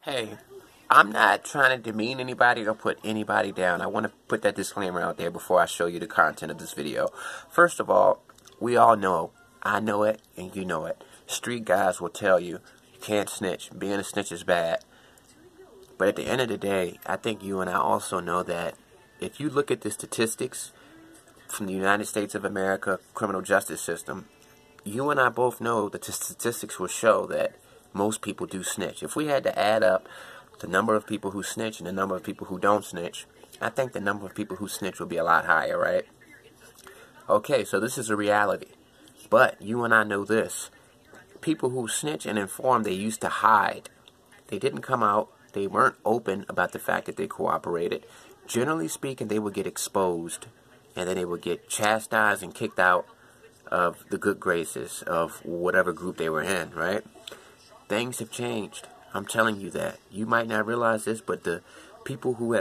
Hey, I'm not trying to demean anybody or put anybody down. I want to put that disclaimer out there before I show you the content of this video. First of all, we all know, I know it and you know it. Street guys will tell you, you can't snitch. Being a snitch is bad. But at the end of the day, I think you and I also know that if you look at the statistics from the United States of America criminal justice system, you and I both know that the statistics will show that most people do snitch. If we had to add up the number of people who snitch and the number of people who don't snitch, I think the number of people who snitch would be a lot higher, right? Okay, so this is a reality. But you and I know this. People who snitch and inform, they used to hide. They didn't come out. They weren't open about the fact that they cooperated. Generally speaking, they would get exposed, and then they would get chastised and kicked out of the good graces of whatever group they were in, right? Things have changed. I'm telling you that. You might not realize this, but the people who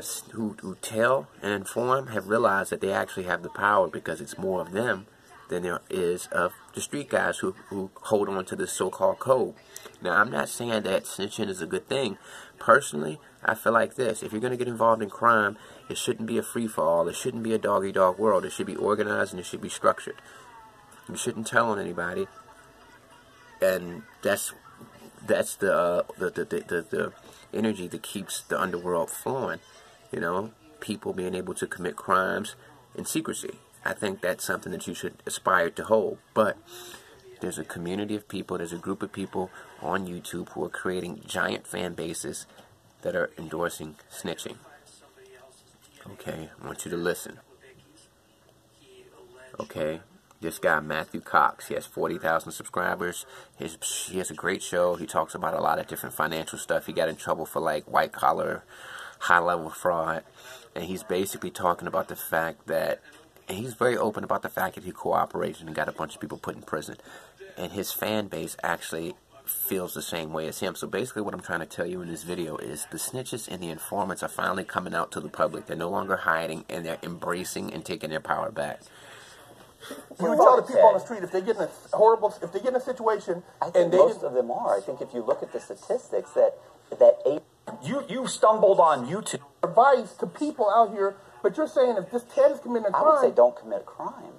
tell and inform have realized that they actually have the power because it's more of them than there is of the street guys who hold on to this so-called code. Now, I'm not saying that snitching is a good thing. Personally, I feel like this. If you're going to get involved in crime, it shouldn't be a free-for-all. It shouldn't be a dog-eat-dog world. It should be organized and it should be structured. You shouldn't tell on anybody. And that's the energy that keeps the underworld flowing. You know, people being able to commit crimes in secrecy. I think that's something that you should aspire to hold. But there's a community of people, there's a group of people on YouTube who are creating giant fan bases that are endorsing snitching. Okay, I want you to listen. Okay, this guy, Matthew Cox, he has 40,000 subscribers. He has a great show. He talks about a lot of different financial stuff. He got in trouble for like white-collar, high-level fraud. And he's basically talking about the fact that, and he's very open about the fact that he cooperated and got a bunch of people put in prison. And his fan base actually feels the same way as him. So basically what I'm trying to tell you in this video is the snitches and the informants are finally coming out to the public. They're no longer hiding, and they're embracing and taking their power back. You would tell the people on the street if they get in a situation, I think most of them are. I think if you look at the statistics, you stumbled on YouTube. Advice to people out here, but you're saying if this Ted is committing a crime, I would say don't commit a crime.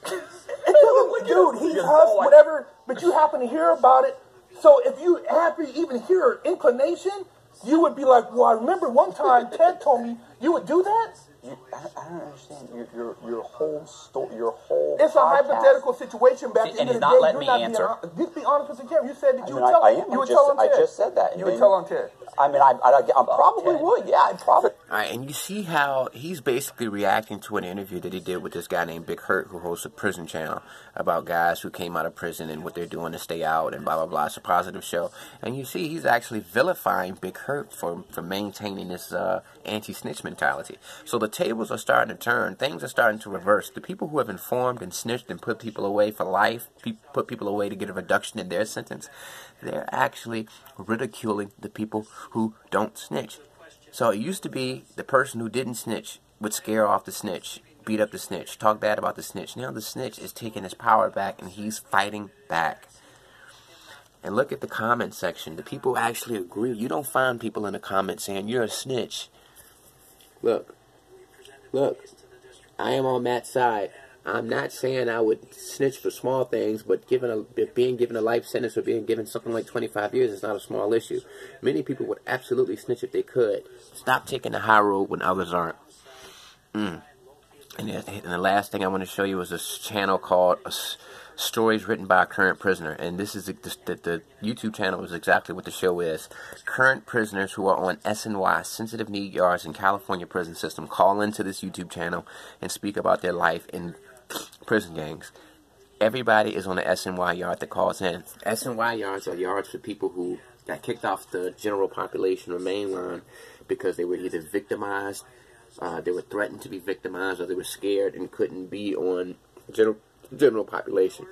Dude, he hustles whatever, but you happen to hear about it. So if you happen to even hear an inclination, you would be like, well, I remember one time Ted told me you would do that. I don't understand your whole story, your whole. It's podcast. a hypothetical situation. Back in the day, you're not answer. Just be honest with the camera. You said that you would tell. You would tell on Ted. I just said that. You would tell on Ted. I mean, I probably would. Yeah, I probably. All right, and you see how he's basically reacting to an interview that he did with this guy named Big Hurt, who hosts a prison channel about guys who came out of prison and what they're doing to stay out and blah, blah, blah. It's a positive show. And you see he's actually vilifying Big Hurt for maintaining this anti-snitch mentality. So the tables are starting to turn. Things are starting to reverse. The people who have informed and snitched and put people away for life, put people away to get a reduction in their sentence, they're actually ridiculing the people who don't snitch. So it used to be the person who didn't snitch would scare off the snitch, beat up the snitch, talk bad about the snitch. Now the snitch is taking his power back and he's fighting back. And look at the comment section. The people actually agree. You don't find people in the comments saying you're a snitch. Look, I am on Matt's side. I'm not saying I would snitch for small things, but being given a life sentence or being given something like 25 years is not a small issue. Many people would absolutely snitch if they could. Stop taking the high road when others aren't. And the last thing I want to show you is this channel called Stories Written by a Current Prisoner. And this is the YouTube channel is exactly what the show is. Current prisoners who are on SNY, sensitive need yards in California prison system, call into this YouTube channel and speak about their life in prison gangs. Everybody is on the SNY yard that calls in. SNY yards are yards for people who got kicked off the general population or mainline because they were either victimized, they were threatened to be victimized, or they were scared and couldn't be on general population.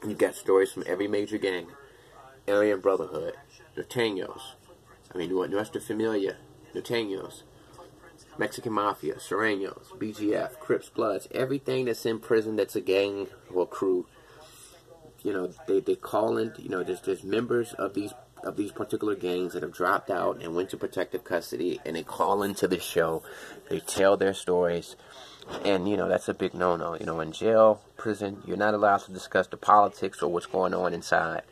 You've got stories from every major gang. Alien Brotherhood, Norteños, Nuestra Familia, Norteños, Mexican Mafia, Sureños, BGF, Crips, Bloods, everything that's in prison that's a gang or crew. You know, they call in, there's members of these of these particular gangs that have dropped out and went to protective custody, and they call into the show, they tell their stories, and, you know, that's a big no-no. You know, in jail, prison, you're not allowed to discuss the politics or what's going on inside.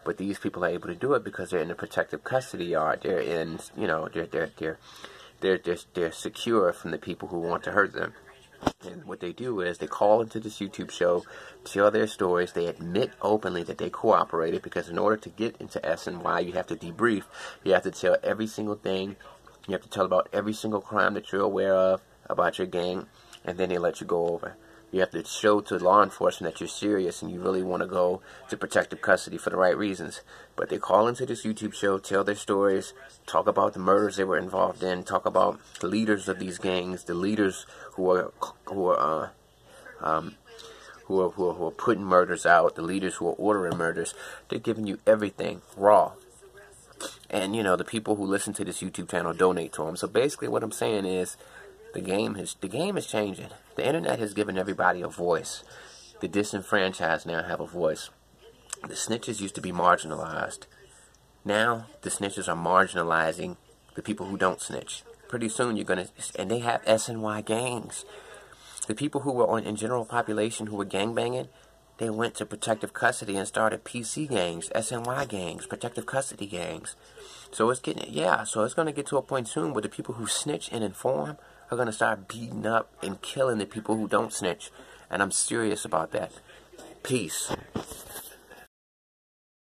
But these people are able to do it because they're in the protective custody yard. They're in, you know, they're secure from the people who want to hurt them. And what they do is they call into this YouTube show, tell their stories. They admit openly that they cooperated, because in order to get into SNY, you have to debrief. You have to tell every single thing. You have to tell about every single crime that you're aware of about your gang, and then they let you go over. You have to show to law enforcement that you're serious and you really want to go to protective custody for the right reasons. But they call into this YouTube show, tell their stories, talk about the murders they were involved in, talk about the leaders of these gangs, the leaders who are putting murders out, the leaders who are ordering murders. They're giving you everything raw. And, you know, the people who listen to this YouTube channel donate to them. So basically what I'm saying is, the game is changing. The internet has given everybody a voice. The disenfranchised now have a voice. The snitches used to be marginalized. Now the snitches are marginalizing the people who don't snitch. Pretty soon you're gonna, and they have SNY gangs. The people who were in general population who were gangbanging, they went to protective custody and started PC gangs, SNY gangs, protective custody gangs. So it's getting, so it's gonna get to a point soon where the people who snitch and inform are going to start beating up and killing the people who don't snitch. And I'm serious about that. Peace.